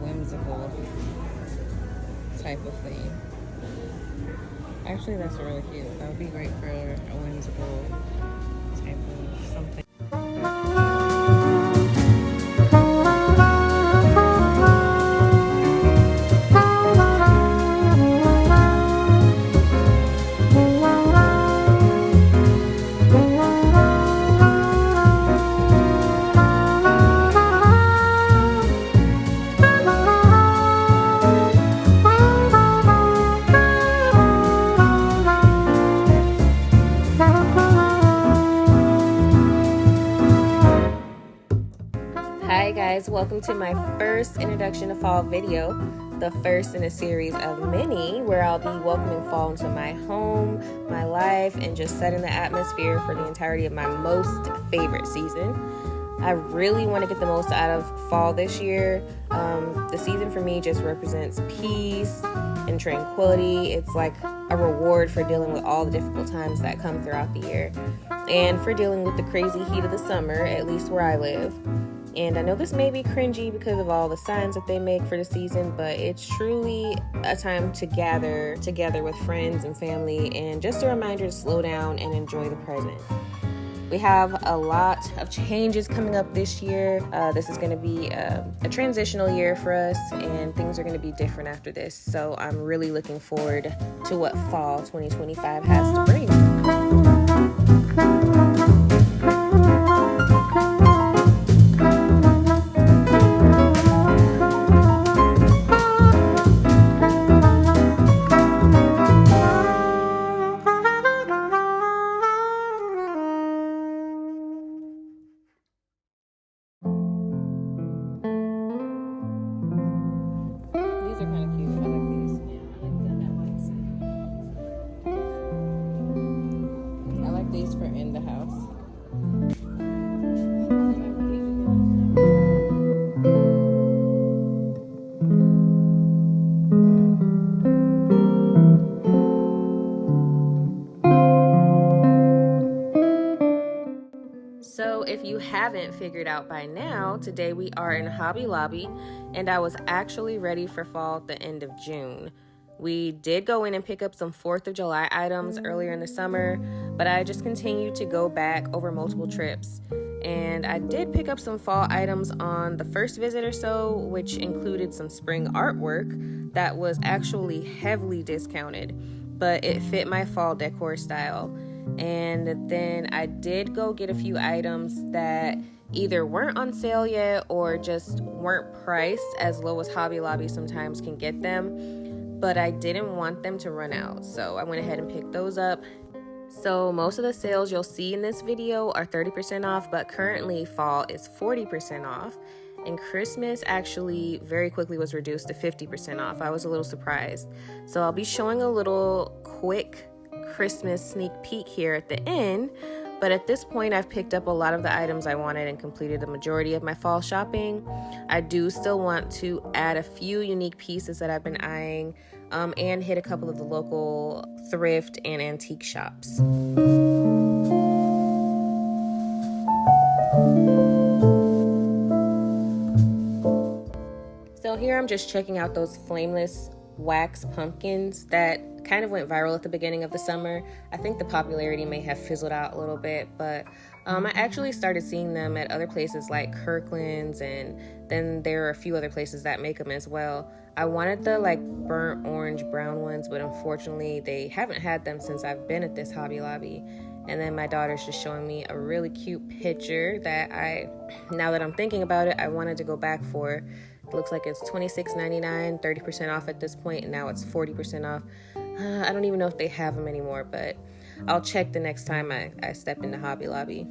whimsical type of theme. Actually, that's really cute. That would be great for a whimsical type of something. Hi guys, welcome to my first introduction to fall video, the first in a series of many where I'll be welcoming fall into my home, my life, and just setting the atmosphere for the entirety of my most favorite season. I really want to get the most out of fall this year. The season for me just represents peace and tranquility. It's like a reward for dealing with all the difficult times that come throughout the year and for dealing with the crazy heat of the summer, at least where I live. And I know this may be cringy because of all the signs that they make for the season, but it's truly a time to gather together with friends and family and just a reminder to slow down and enjoy the present. We have a lot of changes coming up this year. This is going to be a transitional year for us, and things are going to be different after this. So I'm really looking forward to what fall 2025 has to bring. These are kind of cute. I like these. I like these for in the house. So if you haven't figured out by now, today we are in Hobby Lobby, and I was actually ready for fall at the end of June. We did go in and pick up some 4th of July items earlier in the summer, but I just continued to go back over multiple trips. And I did pick up some fall items on the first visit or so, which included some spring artwork that was actually heavily discounted, but it fit my fall decor style. And then I did go get a few items that either weren't on sale yet or just weren't priced as low as Hobby Lobby sometimes can get them, but I didn't want them to run out, so I went ahead and picked those up. So most of the sales you'll see in this video are 30% off, but currently fall is 40% off, and Christmas actually very quickly was reduced to 50% off. I was a little surprised. So I'll be showing a little quick Christmas sneak peek here at the end, but at this point I've picked up a lot of the items I wanted and completed the majority of my fall shopping. I do still want to add a few unique pieces that I've been eyeing, and hit a couple of the local thrift and antique shops. So here I'm just checking out those flameless wax pumpkins that kind of went viral at the beginning of the summer. I think the popularity may have fizzled out a little bit, but I actually started seeing them at other places like Kirkland's, and then there are a few other places that make them as well. I wanted the like burnt orange brown ones, but unfortunately they haven't had them since I've been at this Hobby Lobby. And then my daughter's just showing me a really cute picture that now that I'm thinking about it, I wanted to go back for. It looks like it's $26.99, 30% off at this point, and now it's 40% off. I don't even know if they have them anymore, but I'll check the next time I step into Hobby Lobby.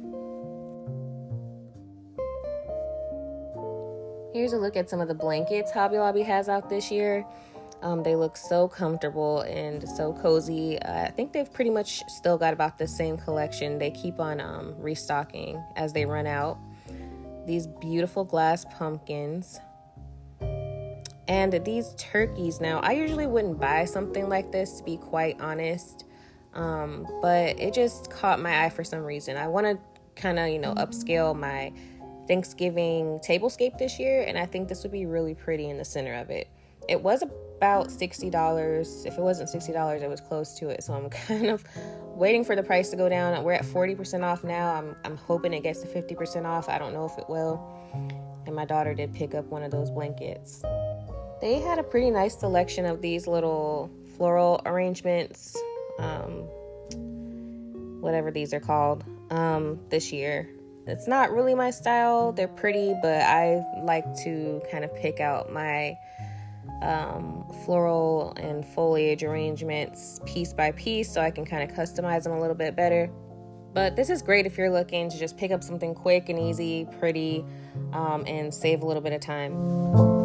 Here's a look at some of the blankets Hobby Lobby has out this year. They look so comfortable and so cozy. I think they've pretty much still got about the same collection. They keep on restocking as they run out. These beautiful glass pumpkins. And these turkeys. Now, I usually wouldn't buy something like this, to be quite honest, but it just caught my eye for some reason. I want to kind of, upscale my Thanksgiving tablescape this year, and I think this would be really pretty in the center of it. It was about $60. If it wasn't $60, it was close to it. So I'm kind of waiting for the price to go down. We're at 40% off now. I'm hoping it gets to 50% off. I don't know if it will. And my daughter did pick up one of those blankets. They had a pretty nice selection of these little floral arrangements, whatever these are called, this year. It's not really my style. They're pretty, but I like to kind of pick out my floral and foliage arrangements piece by piece so I can kind of customize them a little bit better. But this is great if you're looking to just pick up something quick and easy, pretty, and save a little bit of time.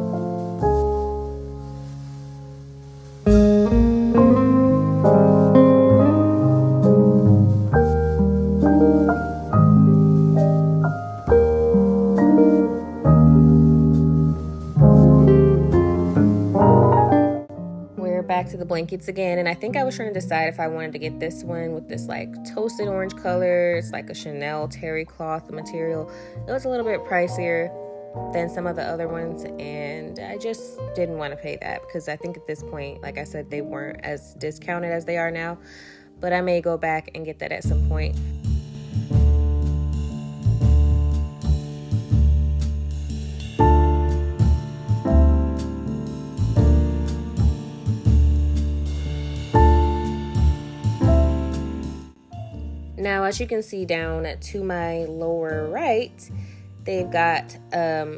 Back to the blankets again, and I think I was trying to decide if I wanted to get this one with this like toasted orange color. It's like a Chanel terry cloth material. It was a little bit pricier than some of the other ones, and I just didn't want to pay that because I think at this point, like I said, they weren't as discounted as they are now, but I may go back and get that at some point. Now, as you can see down to my lower right, they've got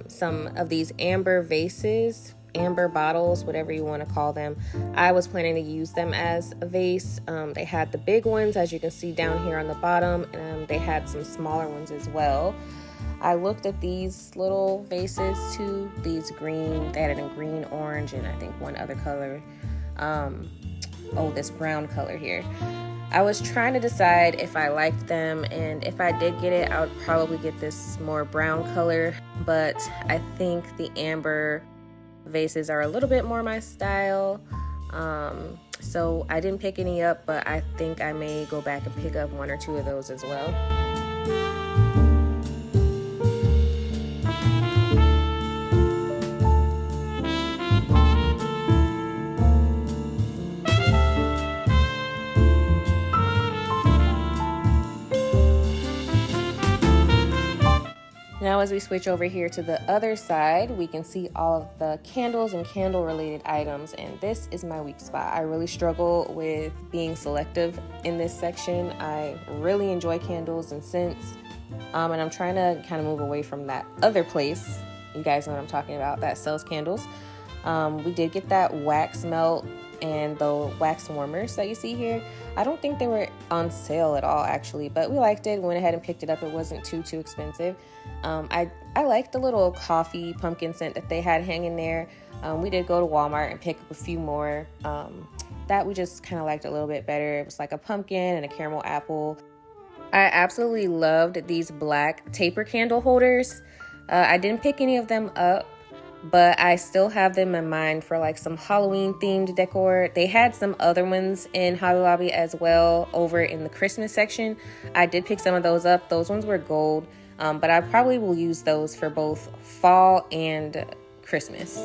some of these amber vases, amber bottles, whatever you want to call them. I was planning to use them as a vase. They had the big ones, as you can see down here on the bottom, and they had some smaller ones as well. I looked at these little vases too, these green, they had it in green, orange, and I think one other color. This brown color here. I was trying to decide if I liked them, and if I did get it, I would probably get this more brown color, but I think the amber vases are a little bit more my style, so I didn't pick any up, but I think I may go back and pick up one or two of those as well. Now, as we switch over here to the other side, we can see all of the candles and candle related items, and this is my weak spot. I really struggle with being selective in this section. I really enjoy candles and scents, and I'm trying to kind of move away from that other place, you guys know what I'm talking about, that sells candles. We did get that wax melt and the wax warmers that you see here. I don't think they were on sale at all actually, but we liked it, went ahead and picked it up. It wasn't too expensive. I liked the little coffee pumpkin scent that they had hanging there. We did go to Walmart and pick up a few more that we just kind of liked a little bit better. It was like a pumpkin and a caramel apple. I absolutely loved these black taper candle holders. I didn't pick any of them up, but I still have them in mind for like some Halloween themed decor. They had some other ones in Hobby Lobby as well over in the Christmas section. I did pick some of those up. Those ones were gold, but I probably will use those for both fall and Christmas.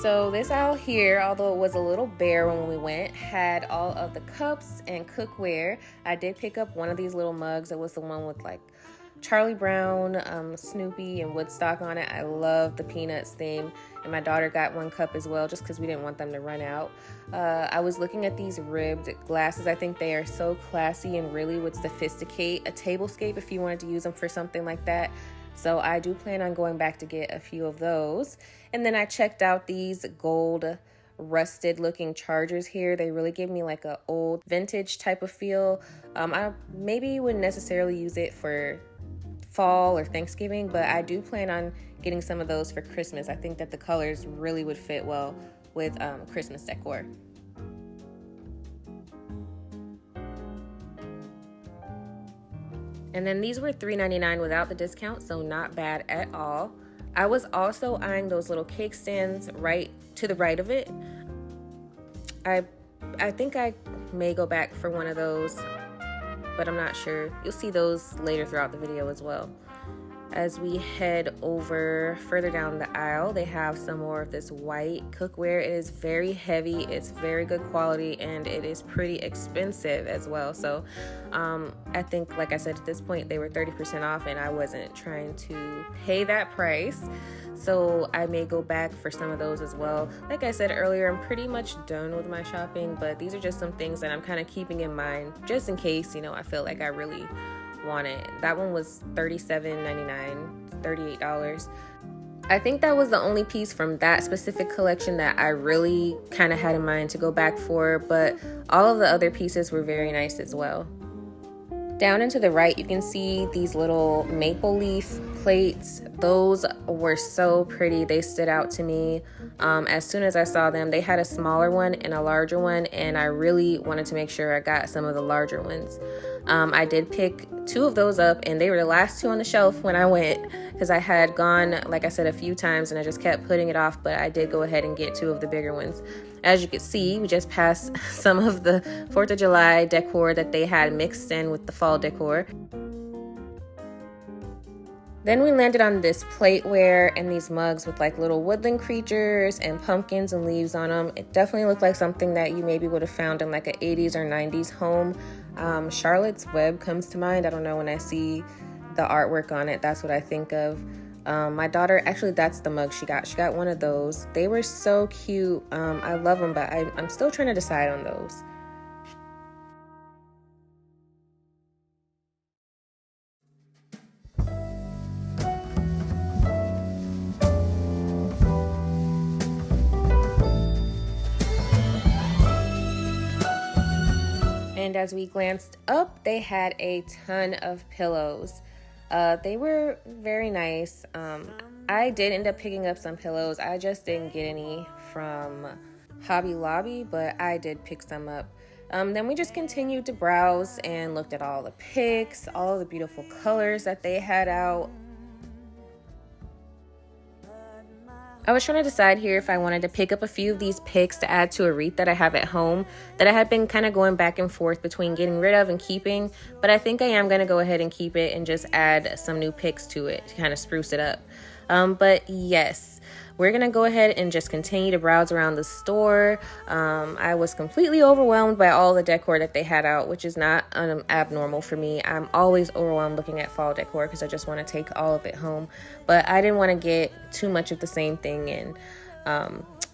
So this aisle here, although it was a little bare when we went, had all of the cups and cookware. I did pick up one of these little mugs. It was the one with like Charlie Brown, Snoopy, and Woodstock on it. I love the Peanuts theme. And my daughter got one cup as well, just because we didn't want them to run out. I was looking at these ribbed glasses. I think they are so classy and really would sophisticate a tablescape if you wanted to use them for something like that. So I do plan on going back to get a few of those. And then I checked out these gold rusted looking chargers here. They really give me like a old vintage type of feel. I maybe wouldn't necessarily use it for fall or Thanksgiving, but I do plan on getting some of those for Christmas. I think that the colors really would fit well with Christmas decor. And then these were $3.99 without the discount, so not bad at all. I was also eyeing those little cake stands right to the right of it. I think I may go back for one of those, but I'm not sure. You'll see those later throughout the video as well. As we head over further down the aisle, they have some more of this white cookware. It is very heavy, it's very good quality, and it is pretty expensive as well. So I think, like I said, at this point they were 30% off, and I wasn't trying to pay that price. So I may go back for some of those as well. Like I said earlier, I'm pretty much done with my shopping, but these are just some things that I'm kind of keeping in mind just in case, you know, I feel like I really want it. That one was $37.99, $38. I think that was the only piece from that specific collection that I really kind of had in mind to go back for, but all of the other pieces were very nice as well. Down and to the right, you can see these little maple leaf plates. Those were so pretty. They stood out to me. As soon as I saw them, they had a smaller one and a larger one, and I really wanted to make sure I got some of the larger ones. I did pick 2 of those up, and they were the last 2 on the shelf when I went, because I had gone, like I said, a few times and I just kept putting it off, but I did go ahead and get 2 of the bigger ones. As you can see, we just passed some of the 4th of July decor that they had mixed in with the fall decor. Then we landed on this plateware and these mugs with like little woodland creatures and pumpkins and leaves on them. It definitely looked like something that you maybe would have found in like an 80s or 90s home. Charlotte's Web comes to mind. I don't know, when I see the artwork on it, that's what I think of. My daughter, actually that's the mug she got. She got one of those. They were so cute. I love them, but I'm still trying to decide on those. And as we glanced up, they had a ton of pillows. They were very nice. I did end up picking up some pillows. I just didn't get any from Hobby Lobby, but I did pick some up. Then we just continued to browse and looked at all the pics, all the beautiful colors that they had out. I was trying to decide here if I wanted to pick up a few of these picks to add to a wreath that I have at home that I had been kind of going back and forth between getting rid of and keeping, but I think I am going to go ahead and keep it and just add some new picks to it to kind of spruce it up. But yes, we're going to go ahead and just continue to browse around the store. I was completely overwhelmed by all the decor that they had out, which is not abnormal for me. I'm always overwhelmed looking at fall decor because I just want to take all of it home. But I didn't want to get too much of the same thing in.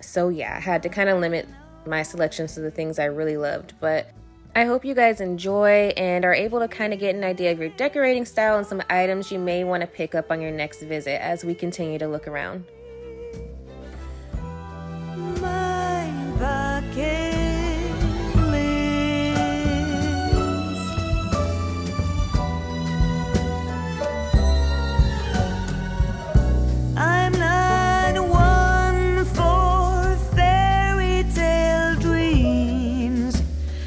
So yeah, I had to kind of limit my selections to the things I really loved. But I hope you guys enjoy and are able to kind of get an idea of your decorating style and some items you may want to pick up on your next visit as we continue to look around. My bucket list. I'm not one for fairy tale dreams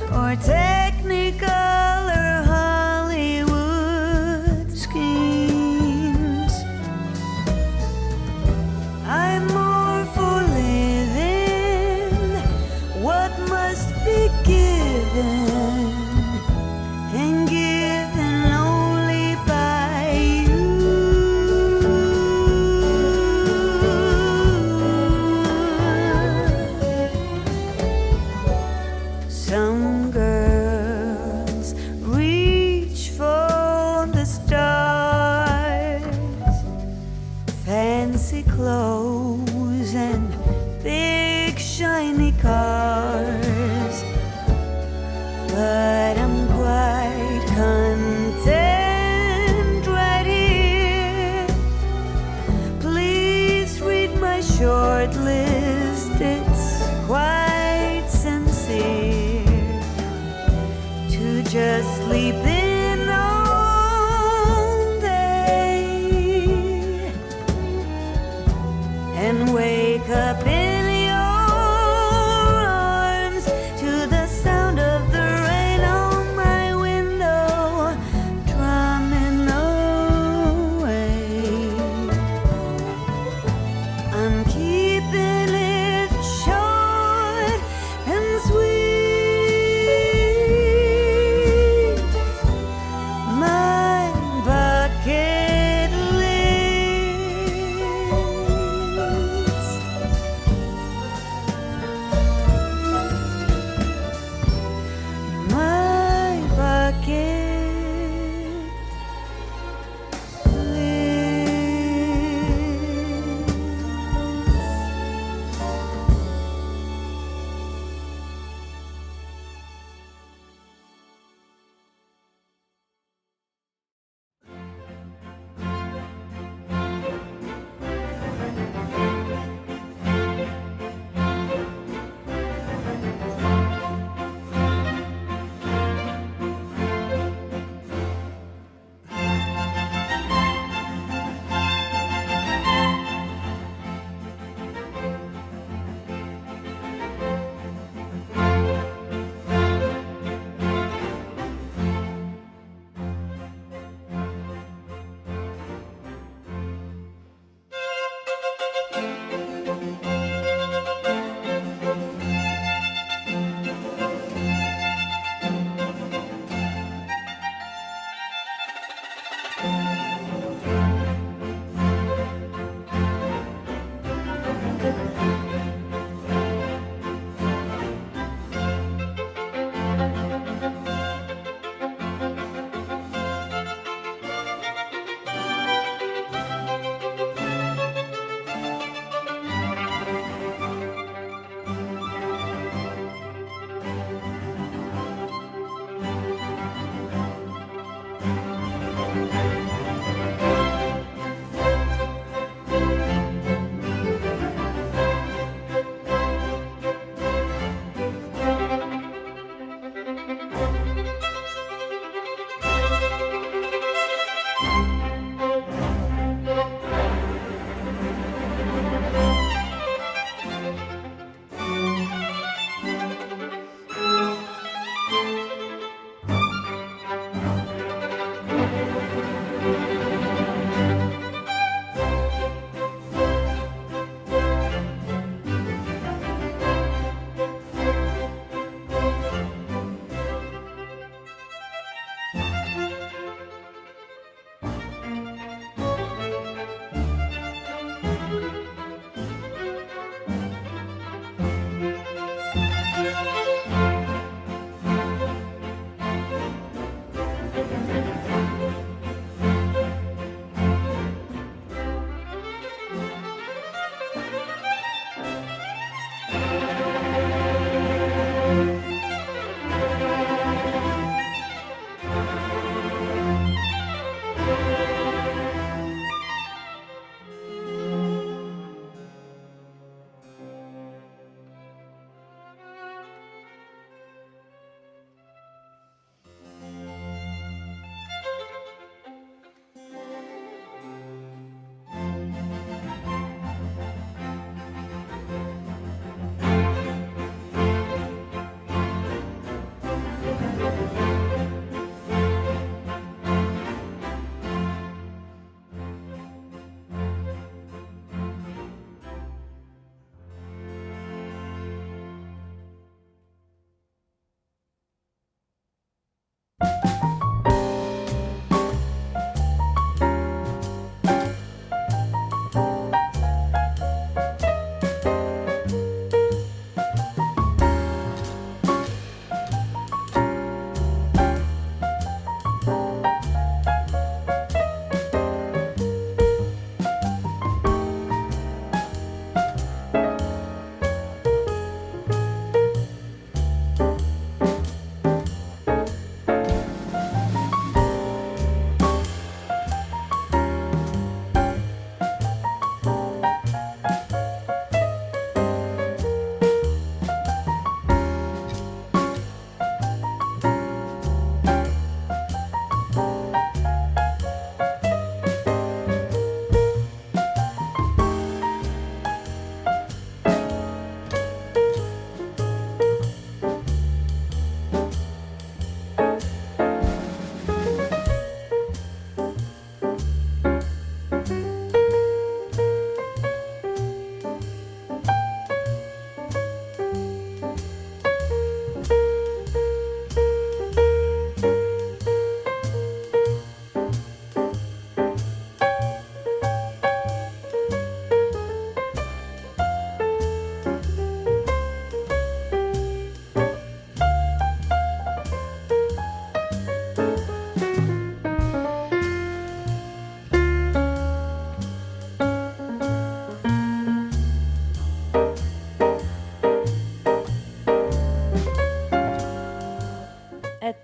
or technicolor Hollywood schemes. I'm more for living what must be given and given only by you. Some girls reach for the stars, fancy clothes and big shiny cars, but I'm quite content right here. Please read my short list, it's quite sincere to just sleep in all day and wake up in your arms to the sound of the rain on my window, drumming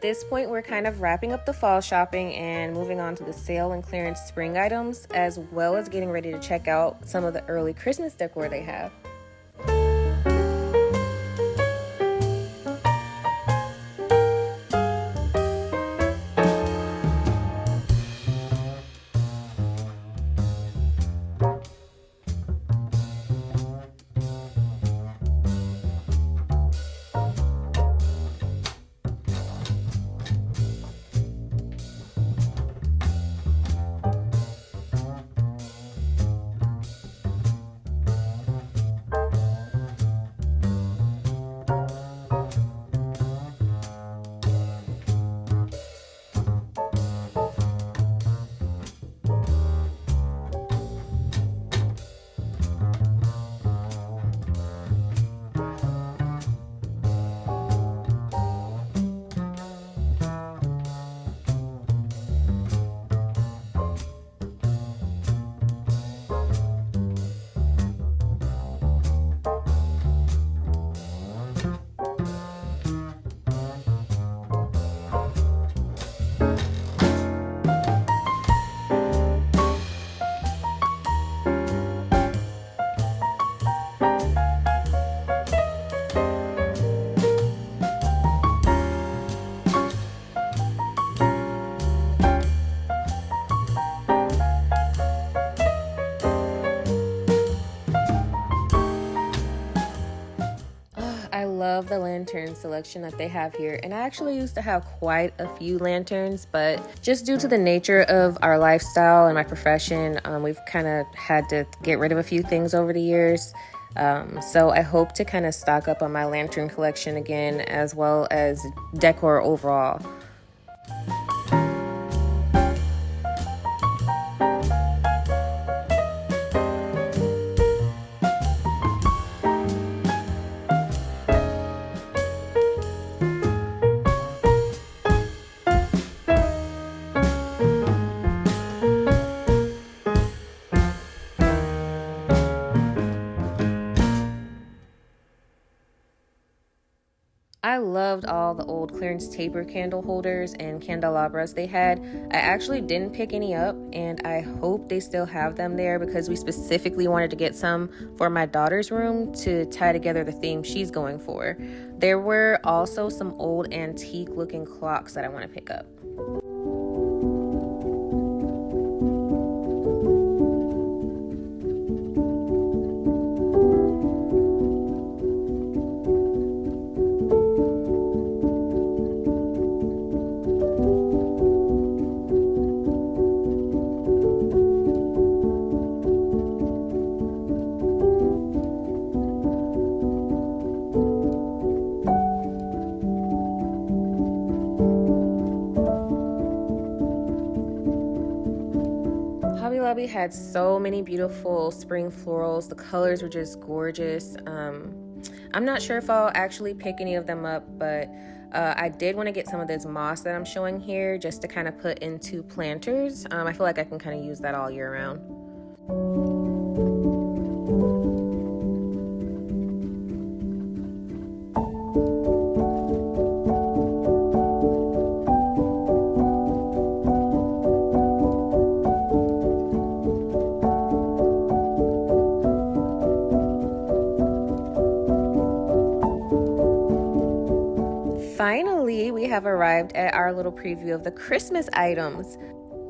this point, we're kind of wrapping up the fall shopping and moving on to the sale and clearance spring items, as well as getting ready to check out some of the early Christmas decor they have. I love the lantern selection that they have here, and I actually used to have quite a few lanterns, but just due to the nature of our lifestyle and my profession, we've kind of had to get rid of a few things over the years. So I hope to kind of stock up on my lantern collection again, as well as decor overall. I loved all the old clearance taper candle holders and candelabras they had. I actually didn't pick any up, and I hope they still have them there because we specifically wanted to get some for my daughter's room to tie together the theme she's going for. There were also some old antique looking clocks that I want to pick up. Hobby Lobby had so many beautiful spring florals. The colors were just gorgeous. I'm not sure if I'll actually pick any of them up, but I did want to get some of this moss that I'm showing here just to kind of put into planters. I feel like I can kind of use that all year round. Finally, we have arrived at our little preview of the Christmas items.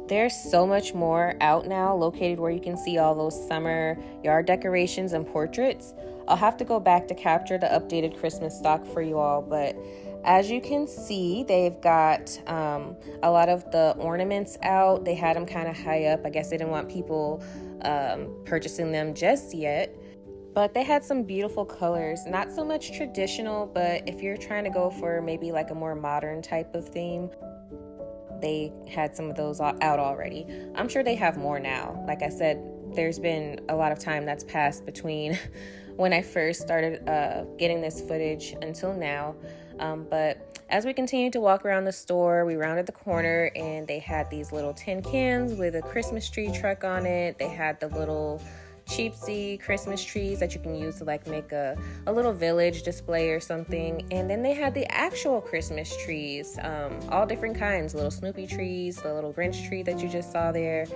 There's so much more out now, located where you can see all those summer yard decorations and portraits. I'll have to go back to capture the updated Christmas stock for you all, but as you can see, they've got a lot of the ornaments out. They had them kind of high up. I guess they didn't want people purchasing them just yet. But they had some beautiful colors, not so much traditional, but if you're trying to go for maybe like a more modern type of theme, they had some of those out already. I'm sure they have more now. Like I said, there's been a lot of time that's passed between when I first started getting this footage until now. But as we continued to walk around the store, we rounded the corner and they had these little tin cans with a Christmas tree truck on it. They had the little cheapsy Christmas trees that you can use to like make a little village display or something. And then they had the actual Christmas trees, all different kinds, little Snoopy trees, the little Grinch tree that you just saw there.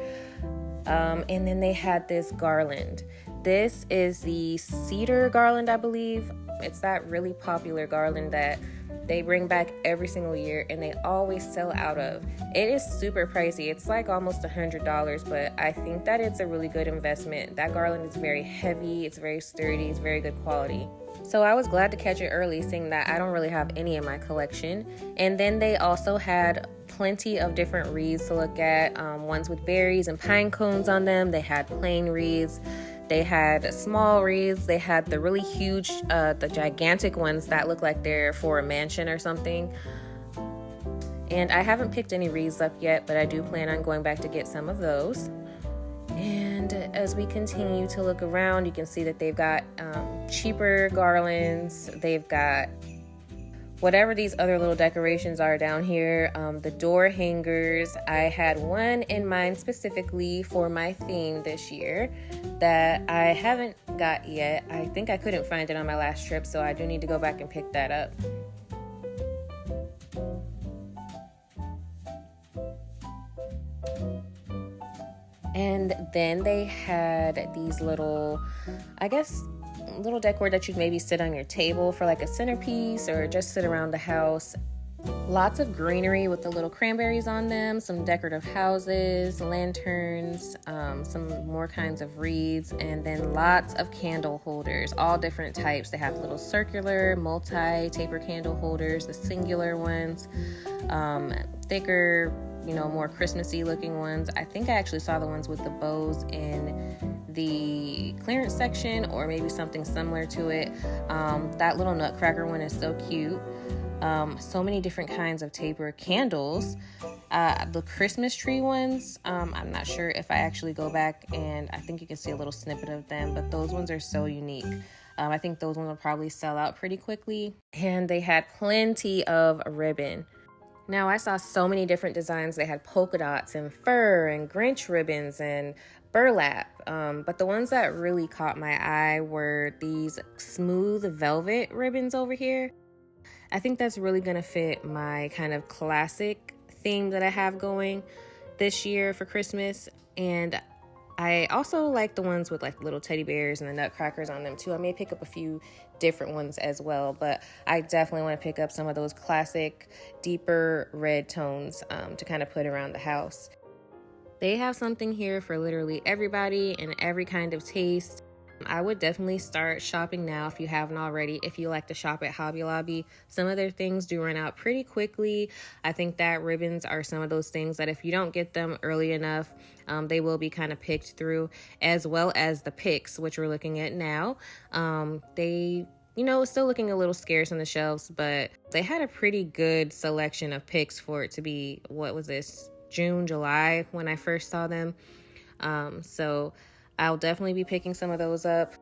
And then they had this garland. This is the cedar garland, I believe. It's that really popular garland that they bring back every single year and they always sell out of. It is super pricey. It's like almost $100, but I think that it's a really good investment. That garland is very heavy, it's very sturdy, it's very good quality. So I was glad to catch it early, seeing that I don't really have any in my collection. And then they also had plenty of different wreaths to look at, ones with berries and pine cones on them. They had plain wreaths. They had small wreaths. They had the really huge, the gigantic ones that look like they're for a mansion or something. And I haven't picked any wreaths up yet, but I do plan on going back to get some of those. And as we continue to look around, you can see that they've got cheaper garlands. They've got whatever these other little decorations are down here. The door hangers. I had one in mind specifically for my theme this year that I haven't got yet. I think I couldn't find it on my last trip, so I do need to go back and pick that up. And then they had these little, I guess, little decor that you'd maybe sit on your table for like a centerpiece or just sit around the house. Lots of greenery with the little cranberries on them, some decorative houses, lanterns, some more kinds of wreaths, and then lots of candle holders, all different types. They have little circular, multi-taper candle holders, the singular ones, thicker, more Christmassy looking ones. I think I actually saw the ones with the bows in the clearance section, or maybe something similar to it. That little nutcracker one is so cute. So many different kinds of taper candles. The Christmas tree ones, I'm not sure if I actually go back, and I think you can see a little snippet of them, but those ones are so unique. I think those ones will probably sell out pretty quickly. And they had plenty of ribbon. Now, I saw so many different designs. They had polka dots and fur and Grinch ribbons and burlap. But the ones that really caught my eye were these smooth velvet ribbons over here. I think that's really going to fit my kind of classic theme that I have going this year for Christmas. And I also like the ones with like little teddy bears and the nutcrackers on them too. I may pick up a few different ones as well, but I definitely want to pick up some of those classic deeper red tones to kind of put around the house. They have something here for literally everybody and every kind of taste. I would definitely start shopping now if you haven't already. If you like to shop at Hobby Lobby, some of their things do run out pretty quickly. I think that ribbons are some of those things that if you don't get them early enough, they will be kind of picked through, as well as the picks, which we're looking at now. They still looking a little scarce on the shelves, but they had a pretty good selection of picks for it to be, what was this, June, July when I first saw them. So I'll definitely be picking some of those up.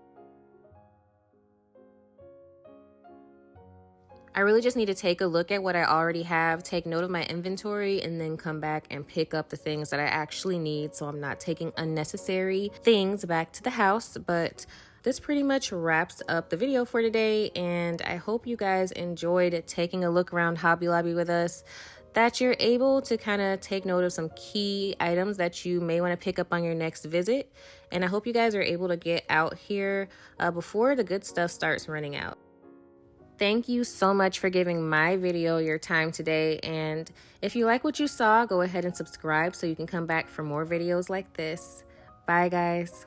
I really just need to take a look at what I already have, take note of my inventory, and then come back and pick up the things that I actually need, so I'm not taking unnecessary things back to the house. But this pretty much wraps up the video for today, and I hope you guys enjoyed taking a look around Hobby Lobby with us, that you're able to kind of take note of some key items that you may want to pick up on your next visit. And I hope you guys are able to get out here before the good stuff starts running out. Thank you so much for giving my video your time today. And if you like what you saw, go ahead and subscribe so you can come back for more videos like this. Bye, guys.